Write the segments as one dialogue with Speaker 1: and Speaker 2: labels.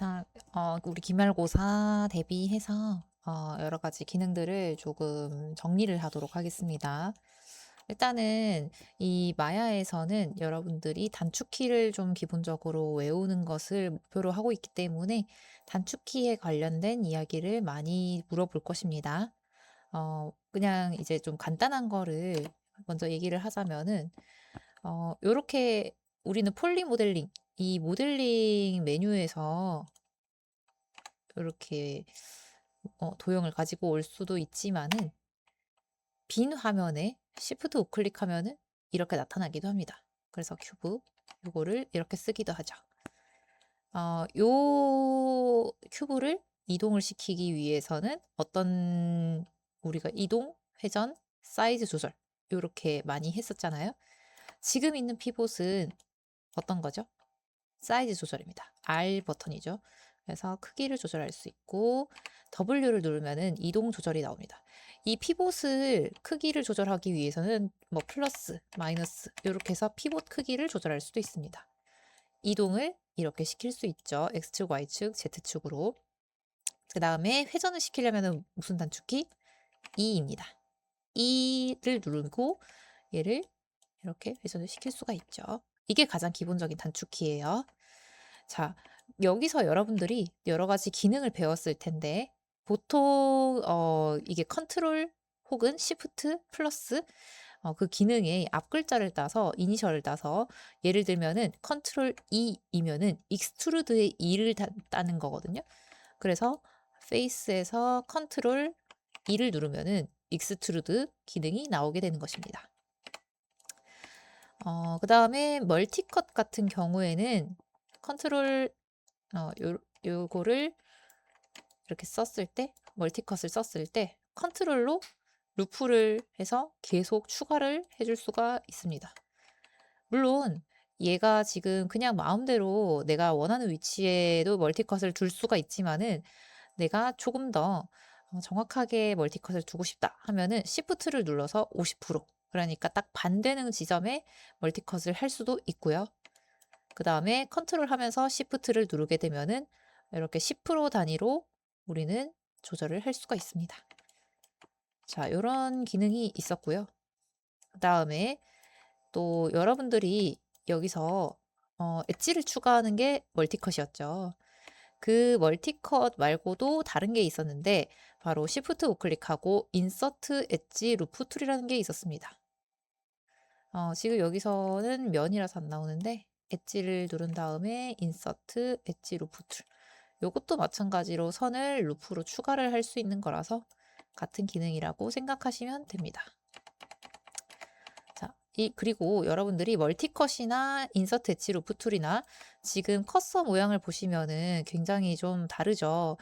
Speaker 1: 자, 우리 기말고사 대비해서 여러 가지 기능들을 조금 정리를 하도록 하겠습니다. 일단은 이 마야에서는 여러분들이 단축키를 좀 기본적으로 외우는 것을 목표로 하고 있기 때문에 단축키에 관련된 이야기를 많이 물어볼 것입니다. 그냥 이제 좀 간단한 거를 먼저 얘기를 하자면은, 요렇게 우리는 폴리 모델링, 이 모델링 메뉴에서 이렇게 도형을 가지고 올 수도 있지만은 빈 화면에 Shift 우클릭하면은 이렇게 나타나기도 합니다. 그래서 큐브 요거를 이렇게 쓰기도 하죠. 요 큐브를 이동을 시키기 위해서는 어떤 우리가 이동, 회전, 사이즈 조절 요렇게 많이 했었잖아요. 지금 있는 피봇은 어떤 거죠? 사이즈 조절입니다. R 버튼이죠. 그래서 크기를 조절할 수 있고 W를 누르면은 이동 조절이 나옵니다. 이 피봇을 크기를 조절하기 위해서는 뭐 플러스, 마이너스 이렇게 해서 피봇 크기를 조절할 수도 있습니다. 이동을 이렇게 시킬 수 있죠. X축, Y축, Z축으로. 그 다음에 회전을 시키려면 무슨 단축키? E입니다. E를 누르고 얘를 이렇게 회전을 시킬 수가 있죠. 이게 가장 기본적인 단축키예요. 자, 여기서 여러분들이 여러 가지 기능을 배웠을 텐데 보통 이게 컨트롤 혹은 시프트 플러스 그 기능의 앞 글자를 따서 이니셜을 따서 예를 들면은 컨트롤 E이면은 익스트루드의 E를 따는 거거든요. 그래서 페이스에서 컨트롤 E를 누르면은 익스트루드 기능이 나오게 되는 것입니다. 그다음에 멀티컷 같은 경우에는 컨트롤 요거를 이렇게 썼을 때 멀티컷을 썼을 때 컨트롤로 루프를 해서 계속 추가를 해줄 수가 있습니다. 물론 얘가 지금 그냥 마음대로 내가 원하는 위치에도 멀티컷을 둘 수가 있지만은 내가 조금 더 정확하게 멀티컷을 두고 싶다 하면은 시프트를 눌러서 50% 그러니까 딱 반되는 지점에 멀티컷을 할 수도 있고요. 그 다음에 컨트롤 하면서 시프트를 누르게 되면은 이렇게 10% 단위로 우리는 조절을 할 수가 있습니다. 자, 이런 기능이 있었고요. 그 다음에 또 여러분들이 여기서 엣지를 추가하는 게 멀티컷이었죠. 그 멀티컷 말고도 다른 게 있었는데 바로 시프트 우클릭하고 인서트 엣지 루프 툴이라는 게 있었습니다. 지금 여기서는 면이라서 안 나오는데 엣지를 누른 다음에 인서트 엣지 루프 툴 요것도 마찬가지로 선을 루프로 추가를 할 수 있는 거라서 같은 기능이라고 생각하시면 됩니다. 자, 그리고 여러분들이 멀티컷이나 인서트 엣지 루프 툴이나 지금 커서 모양을 보시면은 굉장히 좀 다르죠.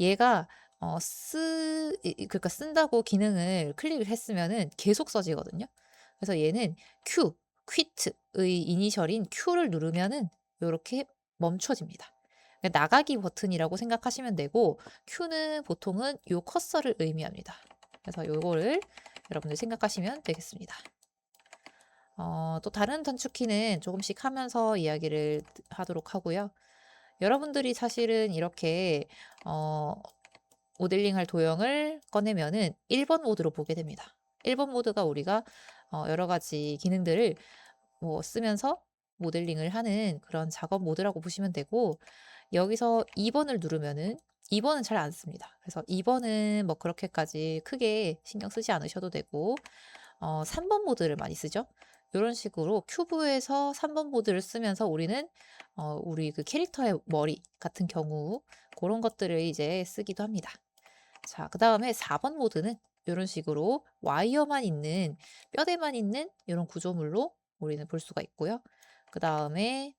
Speaker 1: 얘가 그러니까 쓴다고 기능을 클릭을 했으면은 계속 써지거든요. 그래서 얘는 Q, quit의 이니셜인 Q를 누르면은 이렇게 멈춰집니다. 그러니까 나가기 버튼이라고 생각하시면 되고 Q는 보통은 요 커서를 의미합니다. 그래서 요거를 여러분들 생각하시면 되겠습니다. 또 다른 단축키는 조금씩 하면서 이야기를 하도록 하고요. 여러분들이 사실은 이렇게 모델링할 도형을 꺼내면은 1번 모드로 보게 됩니다. 1번 모드가 우리가 여러 가지 기능들을 뭐 쓰면서 모델링을 하는 그런 작업 모드라고 보시면 되고 여기서 2번을 누르면은 2번은 잘 안 씁니다. 그래서 2번은 뭐 그렇게까지 크게 신경 쓰지 않으셔도 되고 3번 모드를 많이 쓰죠. 이런 식으로 큐브에서 3번 모드를 쓰면서 우리는 우리 그 캐릭터의 머리 같은 경우 그런 것들을 이제 쓰기도 합니다. 자, 그 다음에 4번 모드는 이런 식으로 와이어만 있는 뼈대만 있는 이런 구조물로 우리는 볼 수가 있고요. 그 다음에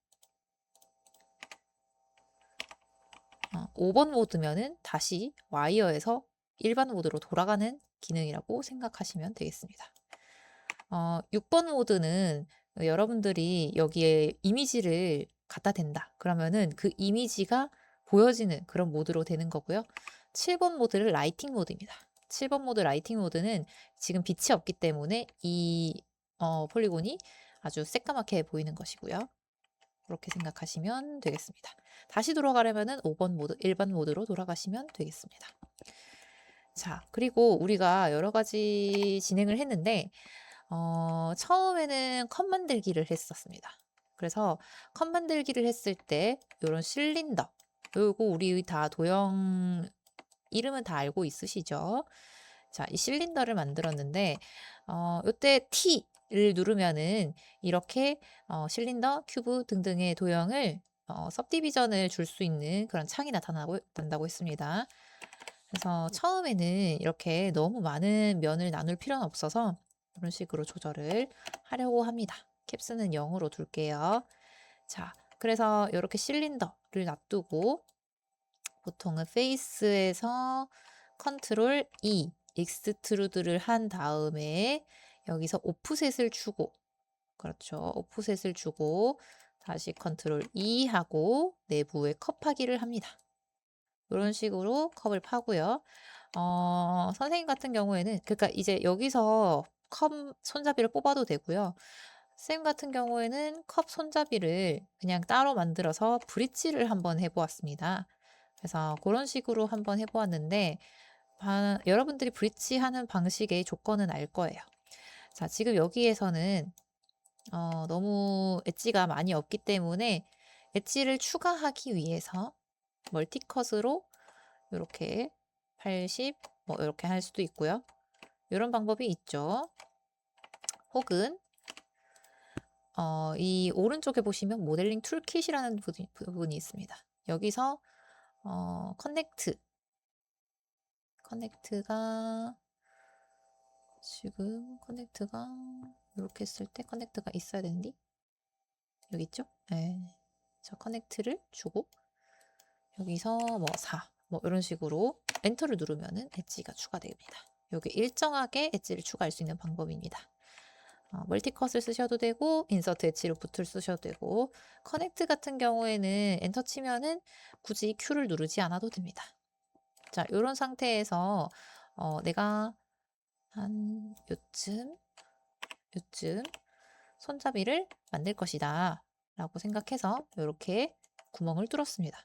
Speaker 1: 5번 모드면은 다시 와이어에서 일반 모드로 돌아가는 기능이라고 생각하시면 되겠습니다. 6번 모드는 여러분들이 여기에 이미지를 갖다 댄다. 그러면은 그 이미지가 보여지는 그런 모드로 되는 거고요. 7번 모드를 라이팅 모드입니다. 7번 모드 라이팅 모드는 지금 빛이 없기 때문에 이 폴리곤이 아주 새까맣게 보이는 것이고요. 그렇게 생각하시면 되겠습니다. 다시 돌아가려면은 5번 모드, 일반 모드로 돌아가시면 되겠습니다. 자, 그리고 우리가 여러 가지 진행을 했는데, 처음에는 컵 만들기를 했었습니다. 그래서 컵 만들기를 했을 때, 요런 실린더, 요거 우리 다 도형 이름은 다 알고 있으시죠? 자, 이 실린더를 만들었는데, 요때 T를 누르면은 이렇게 실린더, 큐브 등등의 도형을 सब디비전을 줄 수 있는 그런 창이 나타난다고 했습니다. 그래서 처음에는 이렇게 너무 많은 면을 나눌 필요는 없어서 이런 식으로 조절을 하려고 합니다. 캡스는 0으로 둘게요. 자, 그래서 이렇게 실린더를 놔두고 보통은 페이스에서 컨트롤 E, 익스트루드를 한 다음에 여기서 오프셋을 주고, 그렇죠. 오프셋을 주고 다시 컨트롤 E 하고 내부에 컵하기를 합니다. 이런 식으로 컵을 파고요. 선생님 같은 경우에는, 그러니까 이제 여기서 컵 손잡이를 뽑아도 되고요. 쌤 같은 경우에는 컵 손잡이를 그냥 따로 만들어서 브릿지를 한번 해보았습니다. 그래서 그런 식으로 한번 해보았는데, 여러분들이 브릿지 하는 방식의 조건은 알 거예요. 자, 지금 여기에서는 너무 엣지가 많이 없기 때문에 엣지를 추가하기 위해서 멀티컷으로 이렇게 80, 뭐 이렇게 할 수도 있고요. 이런 방법이 있죠. 혹은 이 오른쪽에 보시면 모델링 툴킷이라는 부분이 있습니다. 여기서 커넥트가 지금 커넥트가 이렇게 했을 때 커넥트가 있어야 되는데 여기 있죠? 네. 저 커넥트를 주고 여기서 뭐 4, 뭐 이런 식으로 엔터를 누르면은 엣지가 추가됩니다. 여기 일정하게 엣지를 추가할 수 있는 방법입니다. 멀티컷을 쓰셔도 되고 인서트 엣지로 붓을 쓰셔도 되고 커넥트 같은 경우에는 엔터 치면은 굳이 Q를 누르지 않아도 됩니다. 자, 이런 상태에서 내가 한 요쯤 손잡이를 만들 것이다 라고 생각해서 이렇게 구멍을 뚫었습니다.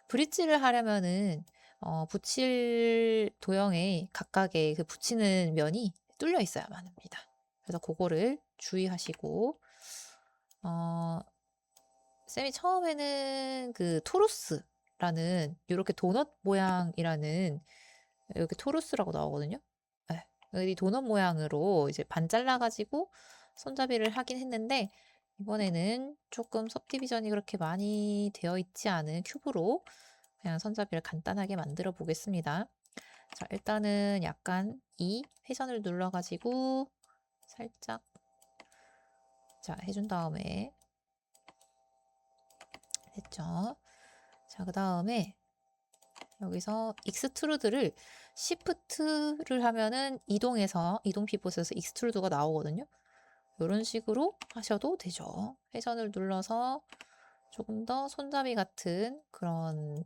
Speaker 1: 브릿지를 하려면은 붙일 도형에 각각의 그 붙이는 면이 뚫려 있어야만 합니다. 그래서 그거를 주의하시고 쌤이 처음에는 그 토루스라는 이렇게 도넛 모양이라는 이렇게 토루스라고 나오거든요. 네. 이 도넛 모양으로 이제 반 잘라가지고 손잡이를 하긴 했는데 이번에는 조금 सब디비전이 그렇게 많이 되어 있지 않은 큐브로 그냥 손잡이를 간단하게 만들어 보겠습니다. 자, 일단은 약간 이 회전을 눌러가지고 살짝 자 해준 다음에 됐죠. 자, 그 다음에 여기서 익스트루드를 시프트를 하면은 이동 피봇에서 익스트루드가 나오거든요. 이런 식으로 하셔도 되죠. 회전을 눌러서 조금 더 손잡이 같은 그런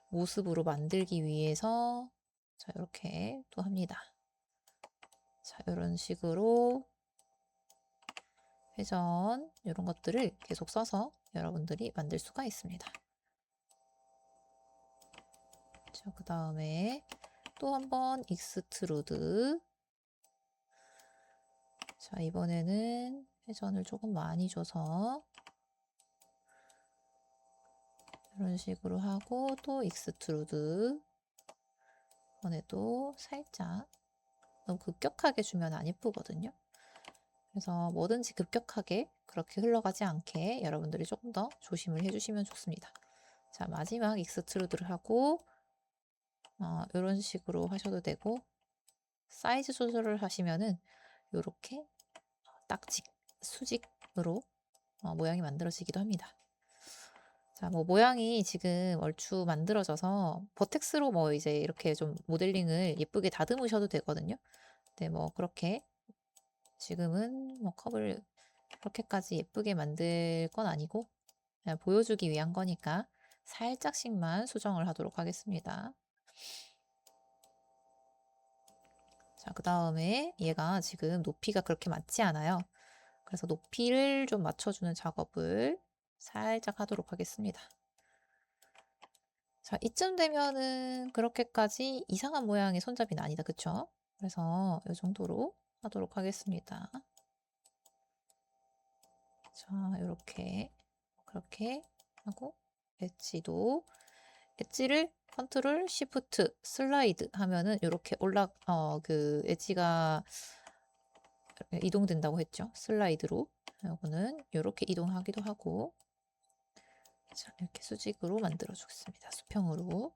Speaker 1: 모습으로 만들기 위해서 자, 이렇게 또 합니다. 자, 이런 식으로 회전 이런 것들을 계속 써서 여러분들이 만들 수가 있습니다. 자, 그 다음에 또 한번 익스트루드. 자, 이번에는 회전을 조금 많이 줘서 이런 식으로 하고 또 익스트루드. 이번에도 살짝 너무 급격하게 주면 안 예쁘거든요. 그래서 뭐든지 급격하게 그렇게 흘러가지 않게 여러분들이 조금 더 조심을 해주시면 좋습니다. 자, 마지막 익스트루드를 하고 이런 식으로 하셔도 되고 사이즈 조절을 하시면은 이렇게 딱지 수직으로 모양이 만들어지기도 합니다. 자, 뭐 모양이 지금 얼추 만들어져서 버텍스로 뭐 이제 이렇게 좀 모델링을 예쁘게 다듬으셔도 되거든요. 네, 뭐 그렇게 지금은 뭐 컵을 그렇게까지 예쁘게 만들 건 아니고 그냥 보여주기 위한 거니까 살짝씩만 수정을 하도록 하겠습니다. 자, 그 다음에 얘가 지금 높이가 그렇게 맞지 않아요. 그래서 높이를 좀 맞춰주는 작업을 살짝 하도록 하겠습니다. 자, 이쯤 되면은 그렇게까지 이상한 모양의 손잡이는 아니다. 그쵸? 그래서 이 정도로 하도록 하겠습니다. 자, 이렇게 그렇게 하고 엣지를 컨트롤 시프트 슬라이드 하면은 이렇게 그 엣지가 이동된다고 했죠. 슬라이드로. 이거는 이렇게 이동하기도 하고. 자, 이렇게 수직으로 만들어 주겠습니다. 수평으로.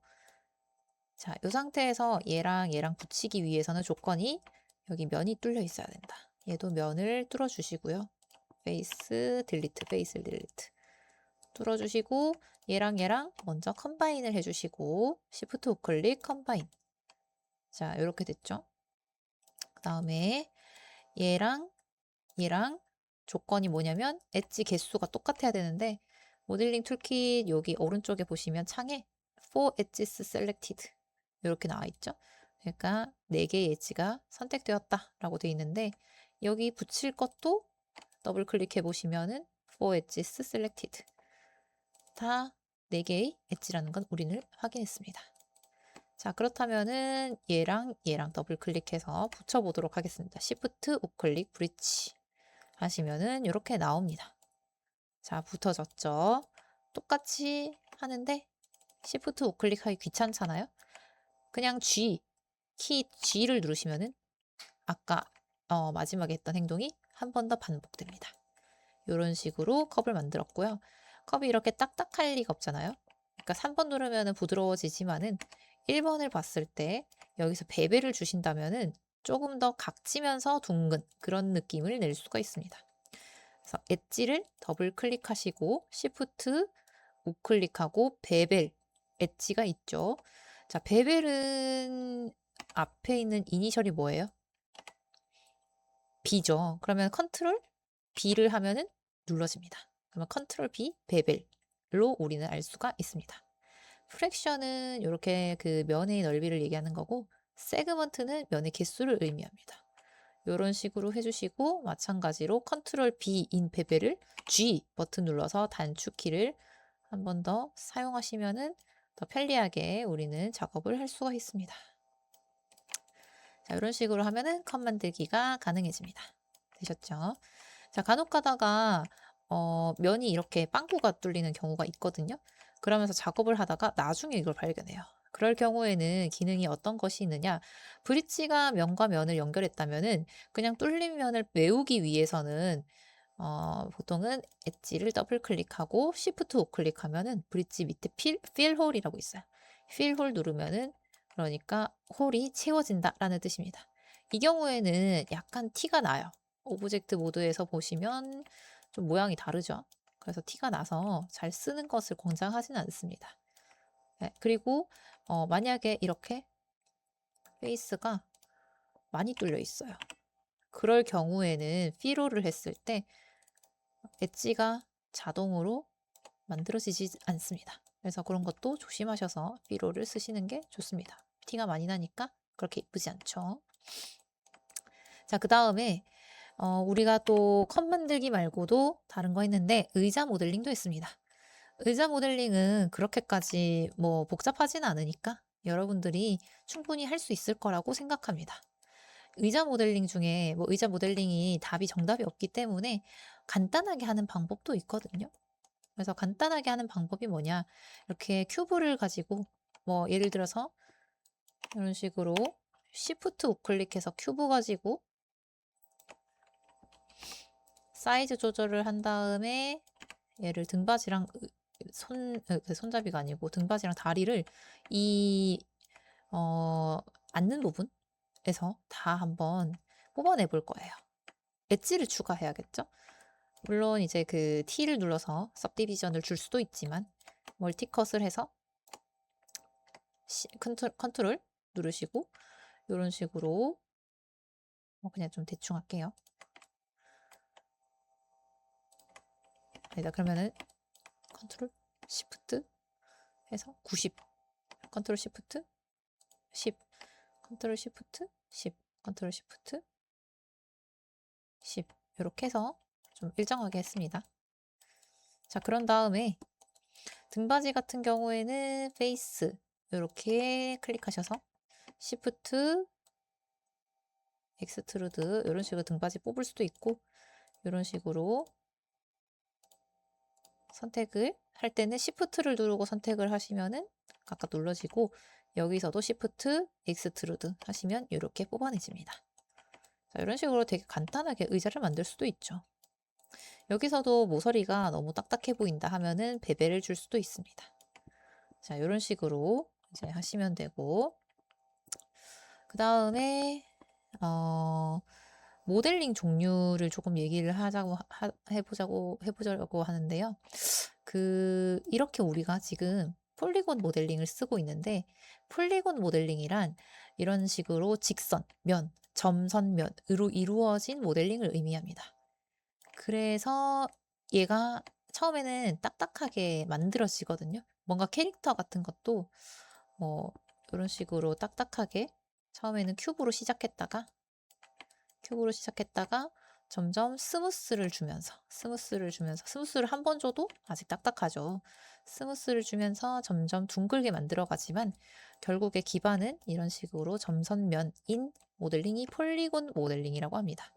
Speaker 1: 자, 이 상태에서 얘랑 붙이기 위해서는 조건이 여기 면이 뚫려 있어야 된다. 얘도 면을 뚫어 주시고요. 페이스 딜리트 뚫어주시고 얘랑 먼저 컴바인을 해주시고 시프트 우클릭 컴바인. 자, 이렇게 됐죠. 그 다음에 얘랑 조건이 뭐냐면 엣지 개수가 똑같아야 되는데 모델링 툴킷 여기 오른쪽에 보시면 창에 For Edges Selected 이렇게 나와 있죠. 그러니까 4개의 엣지가 선택되었다 라고 되어 있는데 여기 붙일 것도 더블 클릭해 보시면은 For Edges Selected 다 4개의 엣지라는 건 우리는 확인했습니다. 자, 그렇다면은 얘랑 더블 클릭해서 붙여보도록 하겠습니다. Shift 우클릭 브릿지 하시면은 이렇게 나옵니다. 자, 붙어졌죠? 똑같이 하는데 Shift 우클릭하기 귀찮잖아요? 그냥 키 G를 누르시면은 아까 마지막에 했던 행동이 한 번 더 반복됩니다. 이런 식으로 컵을 만들었고요. 컵이 이렇게 딱딱할 리가 없잖아요. 그러니까 3번 누르면 부드러워지지만은 1번을 봤을 때 여기서 베벨을 주신다면은 조금 더 각지면서 둥근 그런 느낌을 낼 수가 있습니다. 그래서 엣지를 더블 클릭하시고 시프트 우클릭하고 베벨 엣지가 있죠. 자, 베벨은 앞에 있는 이니셜이 뭐예요? B죠. 그러면 컨트롤 B를 하면은 눌러집니다. 그러면 컨트롤 B 베벨로 우리는 알 수가 있습니다. 프랙션은 이렇게 그 면의 넓이를 얘기하는 거고 세그먼트는 면의 개수를 의미합니다. 이런 식으로 해주시고 마찬가지로 컨트롤 B 인 베벨을 G 버튼 눌러서 단축키를 한 번 더 사용하시면은 더 편리하게 우리는 작업을 할 수가 있습니다. 자, 이런 식으로 하면은 컷 만들기가 가능해집니다. 되셨죠? 자, 간혹 가다가 면이 이렇게 빵꾸가 뚫리는 경우가 있거든요. 그러면서 작업을 하다가 나중에 이걸 발견해요. 그럴 경우에는 기능이 어떤 것이 있느냐? 브릿지가 면과 면을 연결했다면은 그냥 뚫린 면을 메우기 위해서는 보통은 엣지를 더블 클릭하고 시프트 우클릭하면은 브릿지 밑에 필 홀이라고 있어요. 필 홀 누르면은 그러니까 홀이 채워진다라는 뜻입니다. 이 경우에는 약간 티가 나요. 오브젝트 모드에서 보시면 좀 모양이 다르죠. 그래서 티가 나서 잘 쓰는 것을 권장하지는 않습니다. 네, 그리고 만약에 이렇게 페이스가 많이 뚫려 있어요. 그럴 경우에는 필로를 했을 때 엣지가 자동으로 만들어지지 않습니다. 그래서 그런 것도 조심하셔서 필로를 쓰시는 게 좋습니다. 티가 많이 나니까 그렇게 이쁘지 않죠. 자, 그 다음에 우리가 또 컵 만들기 말고도 다른 거 했는데 의자 모델링도 했습니다. 의자 모델링은 그렇게까지 뭐 복잡하진 않으니까 여러분들이 충분히 할 수 있을 거라고 생각합니다. 의자 모델링 중에 뭐 의자 모델링이 답이 정답이 없기 때문에 간단하게 하는 방법도 있거든요. 그래서 간단하게 하는 방법이 뭐냐? 이렇게 큐브를 가지고 뭐 예를 들어서 이런 식으로 시프트 우클릭해서 큐브 가지고 사이즈 조절을 한 다음에 얘를 등받이랑 그 손잡이가 아니고 등받이랑 다리를 이 앉는 부분에서 다 한번 뽑아내 볼 거예요. 엣지를 추가해야겠죠? 물론 이제 그 T를 눌러서 सब디비전을 줄 수도 있지만 멀티컷을 해서 컨트롤 누르시고 이런 식으로 그냥 좀 대충 할게요. 아니다, 그러면은 컨트롤 시프트 해서 90 컨트롤 시프트 10 컨트롤 시프트 10 컨트롤 시프트 10 이렇게 해서 좀 일정하게 했습니다. 자, 그런 다음에 등받이 같은 경우에는 페이스 이렇게 클릭하셔서 Shift 엑스트루드 이런 식으로 등받이 뽑을 수도 있고 이런 식으로 선택을 할 때는 Shift를 누르고 선택을 하시면은 아까 눌러지고 여기서도 Shift 엑스트루드 하시면 이렇게 뽑아내집니다. 자, 이런 식으로 되게 간단하게 의자를 만들 수도 있죠. 여기서도 모서리가 너무 딱딱해 보인다 하면은 베벨을 줄 수도 있습니다. 자, 이런 식으로 이제 하시면 되고 그 다음에 모델링 종류를 조금 얘기를 해보자고 하는데요. 이렇게 우리가 지금 폴리곤 모델링을 쓰고 있는데, 폴리곤 모델링이란 이런 식으로 직선, 면, 점선면으로 이루어진 모델링을 의미합니다. 그래서 얘가 처음에는 딱딱하게 만들어지거든요. 뭔가 캐릭터 같은 것도 뭐 이런 식으로 딱딱하게 처음에는 큐브로 시작했다가 점점 스무스를 주면서 스무스를 한 번 줘도 아직 딱딱하죠. 스무스를 주면서 점점 둥글게 만들어 가지만 결국에 기반은 이런 식으로 점선면인 모델링이 폴리곤 모델링이라고 합니다.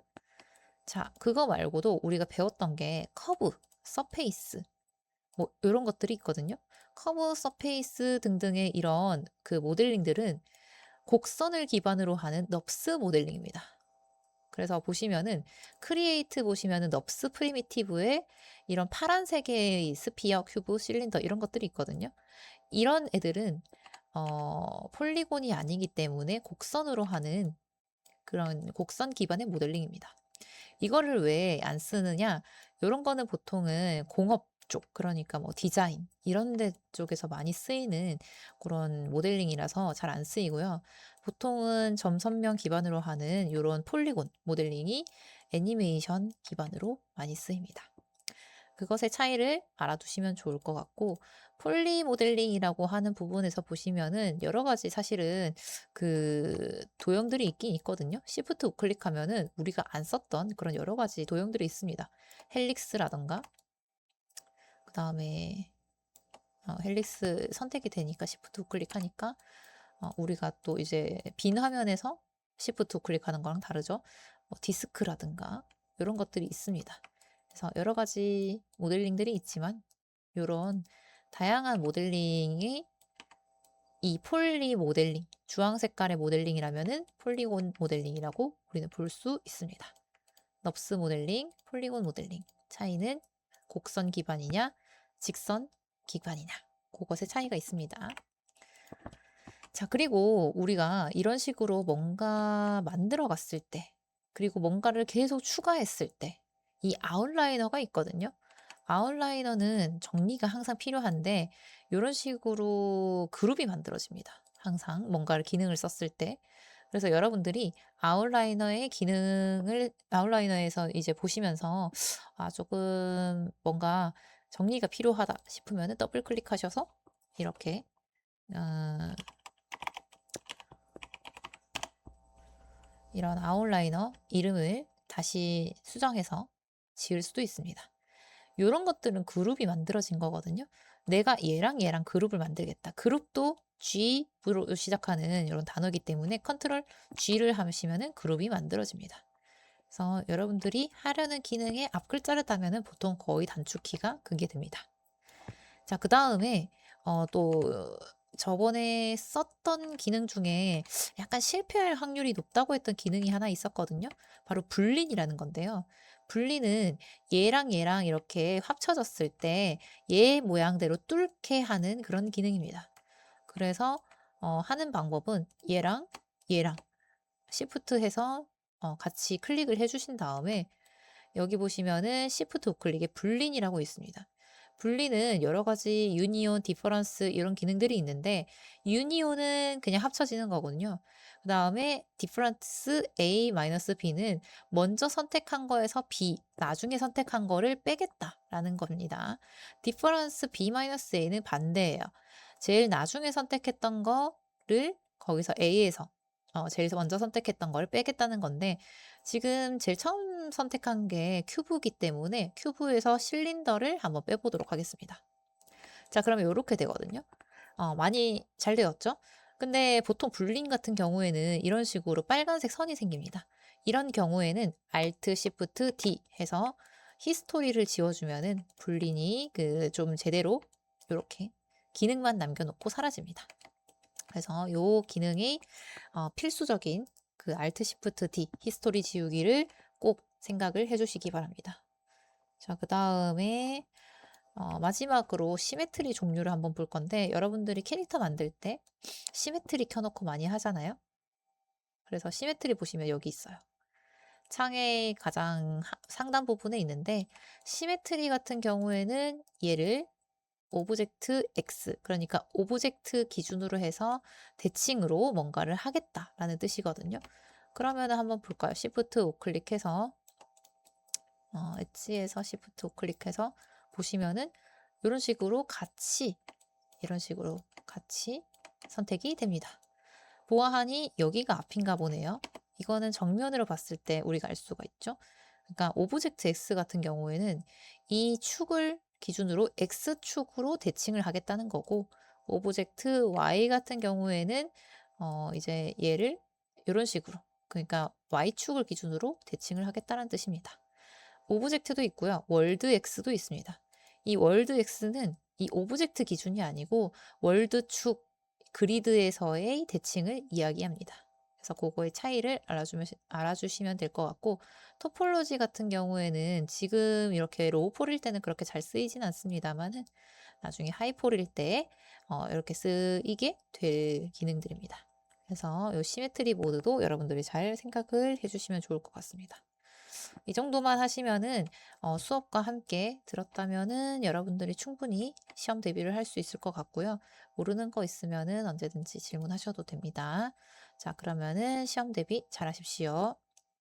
Speaker 1: 자, 그거 말고도 우리가 배웠던 게 커브, 서페이스 뭐 이런 것들이 있거든요. 커브, 서페이스 등등의 이런 그 모델링들은 곡선을 기반으로 하는 넙스 모델링입니다. 그래서 보시면은 크리에이트 보시면은 넙스 프리미티브에 이런 파란색의 스피어, 큐브, 실린더 이런 것들이 있거든요. 이런 애들은 폴리곤이 아니기 때문에 곡선으로 하는 그런 곡선 기반의 모델링입니다. 이거를 왜 안 쓰느냐? 이런 거는 보통은 공업 쪽, 그러니까 뭐 디자인 이런 데 쪽에서 많이 쓰이는 그런 모델링이라서 잘 안 쓰이고요. 보통은 점선면 기반으로 하는 이런 폴리곤 모델링이 애니메이션 기반으로 많이 쓰입니다. 그것의 차이를 알아두시면 좋을 것 같고, 폴리 모델링이라고 하는 부분에서 보시면은 여러 가지 사실은 그 도형들이 있긴 있거든요. 시프트 우클릭하면은 우리가 안 썼던 그런 여러 가지 도형들이 있습니다. 헬릭스라던가, 그 다음에 헬릭스 선택이 되니까 시프트 우클릭하니까 우리가 또 이제 빈 화면에서 시프트 우클릭하는 거랑 다르죠. 디스크라든가 이런 것들이 있습니다. 그래서 여러 가지 모델링들이 있지만 이런 다양한 모델링이 이 폴리 모델링, 주황 색깔의 모델링이라면은 폴리곤 모델링이라고 우리는 볼 수 있습니다. 넙스 모델링, 폴리곤 모델링 차이는 곡선 기반이냐, 직선 기반이냐 그것의 차이가 있습니다. 자, 그리고 우리가 이런 식으로 뭔가 만들어 갔을 때, 그리고 뭔가를 계속 추가했을 때, 이 아웃라이너가 있거든요. 아웃라이너는 정리가 항상 필요한데, 이런 식으로 그룹이 만들어집니다. 항상 뭔가를 기능을 썼을 때. 그래서 여러분들이 아웃라이너에서 이제 보시면서, 조금 뭔가 정리가 필요하다 싶으면 더블 클릭하셔서 이렇게, 어, 이런 아웃라이너 이름을 다시 수정해서 지을 수도 있습니다. 이런 것들은 그룹이 만들어진 거거든요. 내가 얘랑 그룹을 만들겠다. 그룹도 G로 시작하는 이런 단어이기 때문에 컨트롤 G를 하시면은 그룹이 만들어집니다. 그래서 여러분들이 하려는 기능의 앞 글자를 따면은 보통 거의 단축키가 그게 됩니다. 자, 그 다음에 또 저번에 썼던 기능 중에 약간 실패할 확률이 높다고 했던 기능이 하나 있었거든요. 바로 불린이라는 건데요. 불린은 얘랑 이렇게 합쳐졌을 때 얘 모양대로 뚫게 하는 그런 기능입니다. 그래서 하는 방법은 얘랑 시프트 해서 같이 클릭을 해주신 다음에 여기 보시면은 시프트 우클릭에 불린이라고 있습니다. 분리는 여러 가지 유니온, 디퍼런스 이런 기능들이 있는데 유니온은 그냥 합쳐지는 거거든요. 그 다음에 디퍼런스 A-B는 먼저 선택한 거에서 B, 나중에 선택한 거를 빼겠다라는 겁니다. 디퍼런스 B-A는 반대예요. 제일 나중에 선택했던 거를 거기서 A에서 제일 먼저 선택했던 거를 빼겠다는 건데 지금 제일 처음 처음 선택한 게 큐브이기 때문에 큐브에서 실린더를 한번 빼보도록 하겠습니다. 자, 그러면 이렇게 되거든요. 많이 잘 되었죠? 근데 보통 불린 같은 경우에는 이런 식으로 빨간색 선이 생깁니다. 이런 경우에는 Alt Shift D 해서 히스토리를 지워주면은 불린이 그 좀 제대로 이렇게 기능만 남겨놓고 사라집니다. 그래서 요 기능이 필수적인 그 Alt Shift D 히스토리 지우기를 꼭 생각을 해주시기 바랍니다. 자, 그 다음에 마지막으로 시메트리 종류를 한번 볼 건데 여러분들이 캐릭터 만들 때 시메트리 켜놓고 많이 하잖아요. 그래서 시메트리 보시면 여기 있어요. 창의 가장 상단 부분에 있는데 시메트리 같은 경우에는 얘를 오브젝트 X, 그러니까 오브젝트 기준으로 해서 대칭으로 뭔가를 하겠다라는 뜻이거든요. 그러면 한번 볼까요? Shift 우클릭해서 엣지에서 Shift 우클릭해서 보시면은 이런 식으로 이런 식으로 같이 선택이 됩니다. 보아하니 여기가 앞인가 보네요. 이거는 정면으로 봤을 때 우리가 알 수가 있죠. 그러니까 오브젝트 X 같은 경우에는 이 축을 기준으로 X축으로 대칭을 하겠다는 거고, 오브젝트 Y 같은 경우에는 이제 얘를 이런 식으로, 그러니까 Y축을 기준으로 대칭을 하겠다는 뜻입니다. 오브젝트도 있고요. 월드 X도 있습니다. 이 월드 X는 이 오브젝트 기준이 아니고 월드 축 그리드에서의 대칭을 이야기합니다. 그래서 그거의 차이를 알아주시면 될 것 같고, 토폴로지 같은 경우에는 지금 이렇게 로우폴일 때는 그렇게 잘 쓰이진 않습니다만은 나중에 하이폴일 때 이렇게 쓰이게 될 기능들입니다. 그래서 이 시메트리 모드도 여러분들이 잘 생각을 해주시면 좋을 것 같습니다. 이 정도만 하시면은 수업과 함께 들었다면은 여러분들이 충분히 시험 대비를 할 수 있을 것 같고요. 모르는 거 있으면은 언제든지 질문하셔도 됩니다. 자, 그러면은 시험 대비 잘 하십시오.